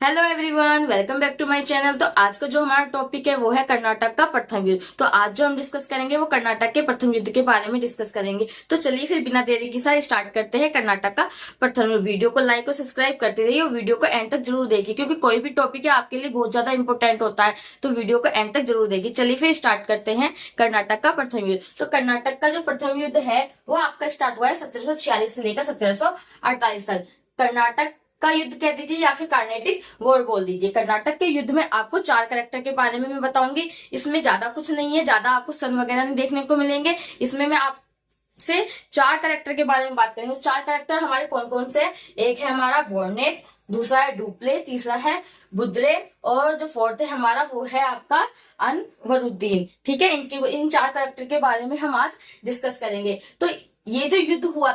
Hello everyone, welcome back to my channel. तो आज का जो हमारा टॉपिक है वो है कर्नाटक का प्रथम युद्ध। तो आज जो हम डिस्कस करेंगे वो कर्नाटक के प्रथम युद्ध के बारे में डिस्कस करेंगे। तो चलिए फिर बिना देरी के साथ स्टार्ट करते हैं कर्नाटक का प्रथम युद्ध। वीडियो को लाइक और सब्सक्राइब करते रहिए और वीडियो को एंड तक जरूर देखिए, क्योंकि कोई भी टॉपिक है आपके लिए बहुत ज्यादा इंपॉर्टेंट होता है। तो वीडियो को एंड तक जरूर देखिए। चलिए फिर स्टार्ट करते हैं कर्नाटक का प्रथम युद्ध। तो कर्नाटक का जो प्रथम युद्ध है वो आपका स्टार्ट हुआ है 1746 से लेकर 1748 तक। कर्नाटक का युद्ध कह दीजिए या फिर कार्नेटिक वॉर बोल दीजिए। कर्नाटक के युद्ध में आपको 4 कैरेक्टर के बारे में मैं बताऊंगी। इसमें ज्यादा कुछ नहीं है, ज्यादा आपको सन वगैरह नहीं देखने को मिलेंगे। इसमें मैं आपसे 4 कैरेक्टर के बारे में बात करेंगे। 4 कैरेक्टर हमारे कौन कौन से हैं? एक है हमारा बोर्नेट, दूसरा है डुप्ले, तीसरा है बुद्रे और जो फोर्थ है हमारा वो है आपका अनवरुद्दीन। ठीक है, इन 4 कैरेक्टर के बारे में हम आज डिस्कस करेंगे। तो ये जो युद्ध हुआ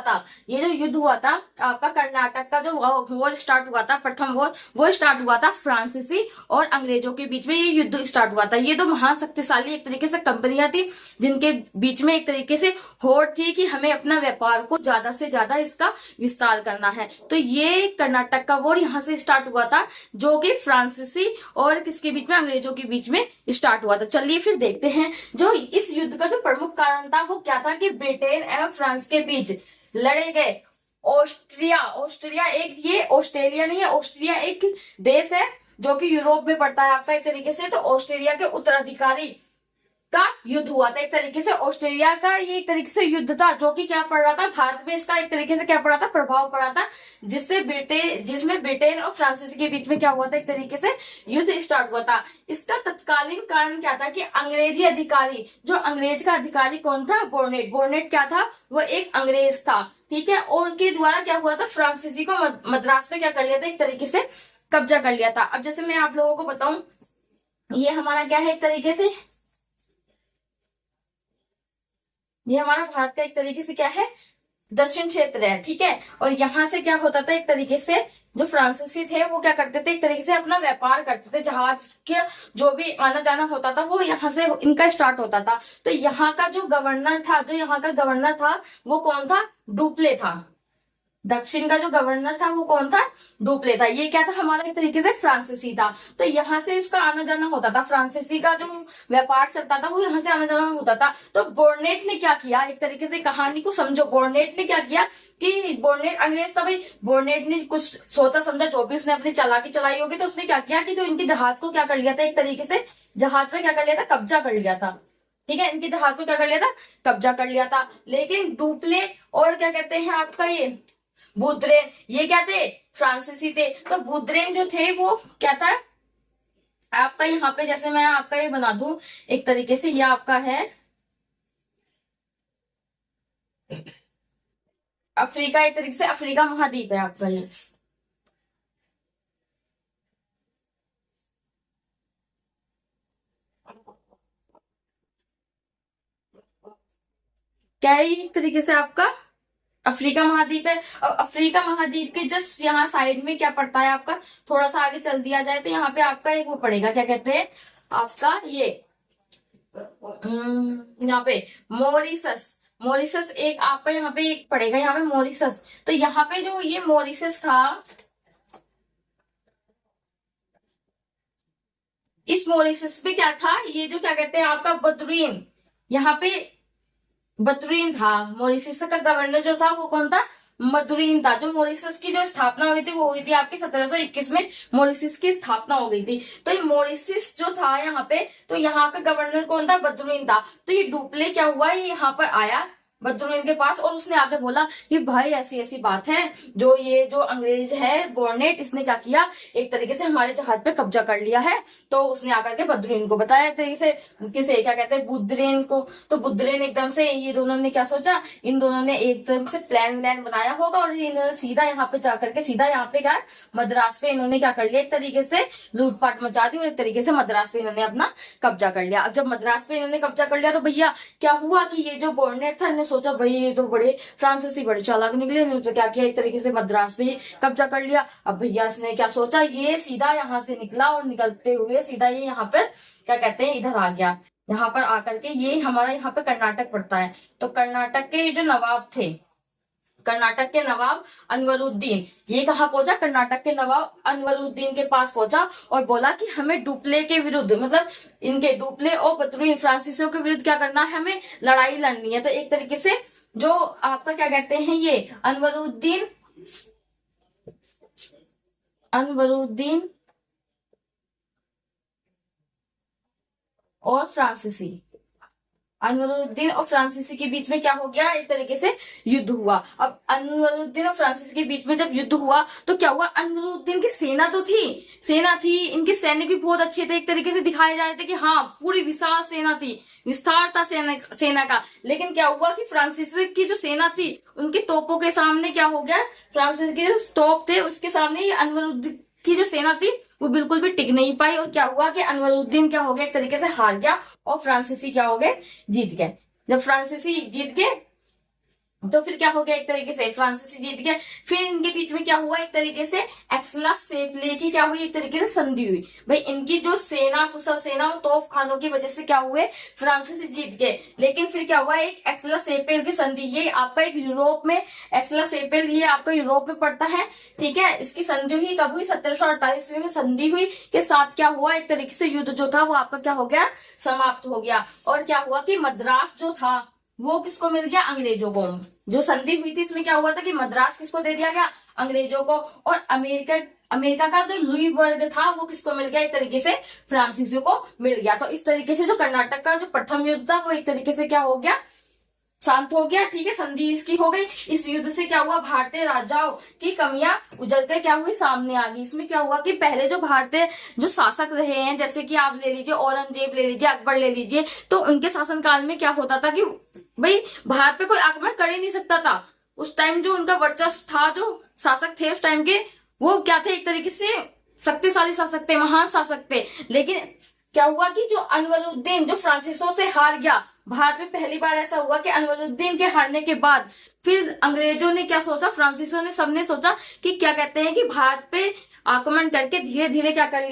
था, आपका कर्नाटक का जो वॉर स्टार्ट हुआ था, प्रथम वॉर, वो स्टार्ट हुआ था फ्रांसीसी और अंग्रेजों के बीच में। ये युद्ध स्टार्ट हुआ था। ये दो महान शक्तिशाली एक तरीके से कंपनियां थी, जिनके बीच में एक तरीके से होड़ थी कि हमें अपना व्यापार को ज्यादा से ज्यादा इसका विस्तार करना है। तो ये कर्नाटक का वॉर यहाँ से स्टार्ट हुआ था, जो कि फ्रांसीसी और किसके बीच में, अंग्रेजों के बीच में स्टार्ट हुआ था। चलिए फिर देखते हैं जो इस युद्ध का जो प्रमुख कारण था वो क्या था कि ब्रिटेन एवं फ्रांस के बीच लड़े गए ऑस्ट्रिया ऑस्ट्रिया एक, ये ऑस्ट्रेलिया नहीं है, ऑस्ट्रिया एक देश है जो कि यूरोप में पड़ता है आपका एक तरीके से। तो ऑस्ट्रेलिया के उत्तराधिकारी का युद्ध हुआ था एक तरीके से। ऑस्ट्रेलिया का ये एक तरीके से युद्ध था जो कि क्या पड़ रहा था, भारत में इसका एक तरीके से क्या पड़ा था, प्रभाव पड़ा था, जिसमें ब्रिटेन और फ्रांसीसी के बीच में क्या हुआ था, एक तरीके से युद्ध स्टार्ट हुआ था। इसका तत्कालीन कारण क्या था कि अंग्रेजी अधिकारी, जो अंग्रेज का अधिकारी कौन था, बोर्नेट। बोर्नेट क्या था, वो एक अंग्रेज था। ठीक है, और के द्वारा क्या हुआ था, फ्रांसीसी को मद्रास में क्या कर लिया था, एक तरीके से कब्जा कर लिया था। अब जैसे मैं आप लोगों को बताऊं, ये हमारा क्या है, एक तरीके से ये हमारा भारत का एक तरीके से क्या है, दक्षिण क्षेत्र है। ठीक है, और यहाँ से क्या होता था, एक तरीके से जो फ्रांसीसी थे वो क्या करते थे, एक तरीके से अपना व्यापार करते थे। जहाज के जो भी आना जाना होता था वो यहाँ से इनका स्टार्ट होता था। तो यहाँ का जो गवर्नर था, वो कौन था, डुप्ले था। दक्षिण का जो गवर्नर था वो कौन था, डुप्ले था। ये क्या था, हमारा एक तरीके से फ्रांसीसी था। तो यहाँ से उसका आना जाना होता था, फ्रांसीसी का जो व्यापार चलता था वो यहाँ से आना जाना होता था। तो बोर्नेट ने क्या किया, एक तरीके से कहानी को समझो। बोर्नेट ने क्या किया कि बोर्नेट अंग्रेज था भाई, बोर्नेट ने कुछ सोचा समझा, जो भी उसने अपनी चालाकी चलाई होगी, तो उसने क्या किया कि जो इनके जहाज को क्या कर लिया था, एक तरीके से जहाज में क्या कर लिया था, कब्जा कर लिया था। ठीक है, इनके जहाज को क्या कर लिया था, कब्जा कर लिया था। लेकिन डुप्ले और क्या कहते हैं आपका ये बुद्रेन, ये क्या थे, फ्रांसीसी थे। तो बुद्रेन जो थे वो क्या था आपका, यहाँ पे जैसे मैं आपका ये बना दूं एक तरीके से, ये आपका है अफ्रीका, एक तरीके से अफ्रीका महाद्वीप है आपका ये। क्या है ये, एक तरीके से आपका अफ्रीका महाद्वीप है। और अफ्रीका महाद्वीप के जस्ट यहाँ साइड में क्या पड़ता है आपका, थोड़ा सा आगे चल दिया जाए तो यहाँ पे आपका एक वो पड़ेगा, क्या कहते हैं आपका ये, यहाँ पे मॉरिशस। मॉरिशस एक आपका यहाँ पे एक पड़ेगा, यहाँ पे मॉरिशस। तो यहाँ पे जो ये मॉरिशस था, इस मॉरिशस पे क्या था, ये जो क्या कहते हैं आपका बदरीन, यहाँ पे बदरीन था। मॉरिशस का गवर्नर जो था वो कौन था, मदुरीन था। जो मॉरिशस की जो स्थापना हुई थी वो हुई थी आपकी 1721 में, मॉरिशस की स्थापना हो गई थी। तो ये मॉरिशस जो था यहाँ पे, तो यहाँ का गवर्नर कौन था, बदरुइन था। तो ये डुप्ले क्या हुआ, ये यहाँ पर आया बदरुइन के पास और उसने आके बोला कि भाई ऐसी ऐसी बात है, जो ये जो अंग्रेज है बोर्नेट, इसने क्या किया, एक तरीके से हमारे जहाज पे कब्जा कर लिया है। तो उसने आकर के बदरुइन को बताया एक तरीके से, किसे क्या कहते हैं, बुद्रेन को। तो बुद्रेन एकदम से, ये दोनों ने क्या सोचा, इन दोनों ने एकदम से प्लान व्लान बनाया होगा और इन्होंने सीधा यहाँ पे जाकर के, सीधा यहाँ पे क्या, मद्रास पे इन्होंने क्या कर लिया, एक तरीके से लूटपाट मचा दी और एक तरीके से मद्रास पे इन्होंने अपना कब्जा कर लिया। अब जब मद्रास पे इन्होंने कब्जा कर लिया तो भैया क्या हुआ कि ये जो बोर्नेट था, इन्होंने सोचा भाई ये तो बड़े फ्रांसीसी बड़े चालाक निकले, इन्होंने तो क्या किया, एक तरीके से मद्रास पे कब्जा कर लिया। अब भैया इसने क्या सोचा, ये सीधा यहाँ से निकला और निकलते हुए सीधा ये यहाँ पर क्या कहते हैं, इधर आ गया। यहाँ पर आकर के ये हमारा यहाँ पे कर्नाटक पड़ता है। तो कर्नाटक के जो नवाब थे, कर्नाटक के नवाब अनवरुद्दीन, ये कहाँ पहुंचा, कर्नाटक के नवाब अनवरुद्दीन के पास पहुंचा और बोला कि हमें डुप्ले के विरुद्ध, मतलब इनके डुप्ले और बतूरिन फ्रांसीसियों के विरुद्ध क्या करना है, हमें लड़ाई लड़नी है। तो एक तरीके से जो आपका क्या कहते हैं, ये अनवरुद्दीन और फ्रांसीसी, अनवरुद्दीन और फ्रांसीसी के बीच में क्या हो गया, एक तरीके से युद्ध हुआ। अब अनवरुद्दीन और फ्रांसीसी के बीच में जब युद्ध हुआ तो क्या हुआ, अनवरुद्दीन की सेना थी, इनके सैनिक भी बहुत अच्छे थे, एक तरीके से दिखाए जा रहे थे कि हाँ पूरी विशाल सेना थी, विस्तार था सेना का। लेकिन क्या हुआ कि फ्रांसीसी की जो सेना थी उनकी तोपों के सामने क्या हो गया, फ्रांसीसी के जो तोप थे उसके सामने ये अनवरुद्दीन की जो सेना थी वो बिल्कुल भी टिक नहीं पाई। और क्या हुआ कि अनवरुद्दीन क्या हो गया, एक तरीके से हार गया और फ्रांसीसी क्या हो गए, जीत गए। जब फ्रांसीसी जीत गए तो फिर क्या हो गया, एक तरीके से फ्रांसीसी जीत गए। फिर इनके बीच में क्या हुआ, एक तरीके से एक्सला-सेपले की क्या हुई, एक तरीके से संधि हुई। भाई इनकी जो सेना, कुशल सेना और तोप खानों की वजह से क्या हुए, फ्रांसीसी जीत गए। लेकिन फिर क्या हुआ, एक एक्सला-सेपल की संधि, ये आपका एक यूरोप में, एक्सला-सेपल ये आपका यूरोप में पड़ता है, ठीक है। इसकी संधि हुई कब हुई, 1748 में संधि हुई के साथ क्या हुआ, एक तरीके से युद्ध जो था वो आपका क्या हो गया, समाप्त हो गया। और क्या हुआ कि मद्रास जो था वो किसको मिल गया, अंग्रेजों को। जो संधि हुई थी इसमें क्या हुआ था कि मद्रास किसको दे दिया गया, अंग्रेजों को। और अमेरिका का जो लुईबर्ग था वो किसको मिल गया, एक तरीके से फ्रांसीसियों को मिल गया। तो इस तरीके से जो कर्नाटक का जो प्रथम युद्ध था वो एक तरीके से क्या हो गया, शांत हो गया, ठीक है, संधि इसकी हो गई। इस युद्ध से क्या हुआ, भारतीय राजाओं की कमियां उजल कर क्या हुई, सामने आ गई। इसमें क्या हुआ कि पहले जो भारतीय जो शासक रहे हैं, जैसे कि आप ले लीजिए औरंगजेब ले लीजिए, अकबर ले लीजिए, तो उनके शासनकाल में क्या होता था कि भाई भारत पे कोई आक्रमण कर ही नहीं सकता था। उस टाइम जो उनका वर्चस्व था, जो शासक थे उस टाइम के, वो क्या थे, एक तरीके से शक्तिशाली शासक थे, महान शासक थे। लेकिन क्या हुआ कि जो अनवरुद्दीन जो फ्रांसीसियों से हार गया, भारत में पहली बार ऐसा हुआ कि अनवरुद्दीन के हारने के बाद फिर अंग्रेजों ने क्या सोचा, फ्रांसीसियों ने, सबने सोचा कि क्या कहते हैं कि भारत पे आक्रमण करके धीरे धीरे क्या कर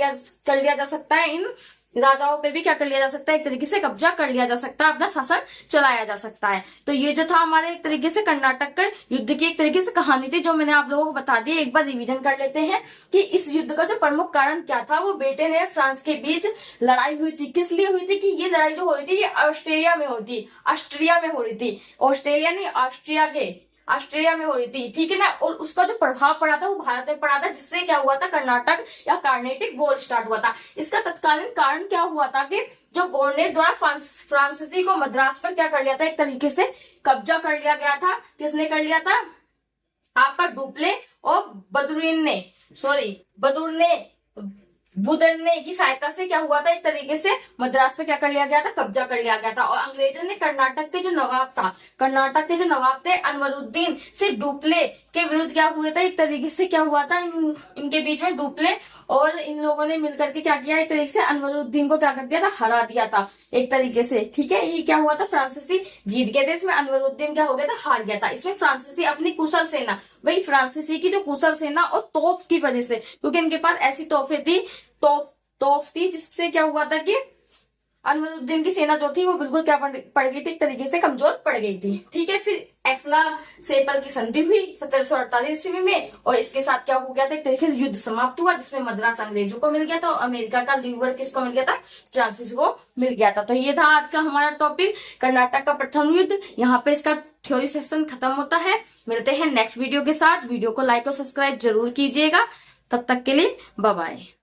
लिया जा सकता है, इन राजाओं पे भी क्या कर लिया जा सकता है, एक तरीके से कब्जा कर लिया जा सकता है, अपना शासन चलाया जा सकता है। तो ये जो था हमारे एक तरीके से कर्नाटक के युद्ध की एक तरीके से कहानी थी, जो मैंने आप लोगों को बता दी। एक बार रिवीजन कर लेते हैं कि इस युद्ध का जो प्रमुख कारण क्या था, वो ब्रिटेन और फ्रांस के बीच लड़ाई हुई थी। किस लिए हुई थी कि ये लड़ाई जो हो रही थी ये ऑस्ट्रिया में हो रही थी, ऑस्ट्रिया में हो रही थी, ठीक है ना। और उसका जो प्रभाव पड़ा था वो भारत में पड़ा था, जिससे क्या हुआ था, कर्नाटक या कार्नेटिक वॉर स्टार्ट हुआ था। इसका तत्कालीन कारण क्या हुआ था कि जो बोर्नेट द्वारा फ्रांसीसी को मद्रास पर क्या कर लिया था, एक तरीके से कब्जा कर लिया गया था। किसने कर लिया था, आपका डुप्ले और बुदरने की सहायता से क्या हुआ था, एक तरीके से मद्रास पे क्या कर लिया गया था, कब्जा कर लिया गया था। और अंग्रेजों ने कर्नाटक के जो नवाब थे अनवरुद्दीन से डुप्ले के विरुद्ध क्या हुआ था, एक तरीके से क्या हुआ था, इनके बीच में डुप्ले और इन लोगों ने मिलकर के क्या किया, एक तरीके से अनवरुद्दीन को क्या कर दिया था, हरा दिया था एक तरीके से, ठीक है। ये क्या हुआ था, फ्रांसीसी जीत गए थे, इसमें अनवरुद्दीन क्या हो गया था, हार गया था। इसमें फ्रांसीसी अपनी कुशल सेना, वही फ्रांसीसी की जो कुशल सेना और तोप की वजह से, क्योंकि इनके पास ऐसी तोहफे थी, तोप थी, जिससे क्या हुआ था कि अनवरुद्दीन की सेना जो थी वो बिल्कुल क्या पड़ गई थी, एक तरीके से कमजोर पड़ गई थी, ठीक है। फिर एक्सला-सेपल की संधि हुई 1748 ईस्वी में, और इसके साथ क्या हो गया था, एक तरीके से युद्ध समाप्त हुआ, जिसमें मद्रास अंग्रेजों को मिल गया था और अमेरिका का लीवर किसको मिल गया था, फ्रांसिस को मिल गया था। तो ये था आज का हमारा टॉपिक, कर्नाटक का प्रथम युद्ध। यहाँ पे इसका थ्योरी सेशन खत्म होता है। मिलते हैं नेक्स्ट वीडियो के साथ। वीडियो को लाइक और सब्सक्राइब जरूर कीजिएगा। तब तक के लिए बाय बाय।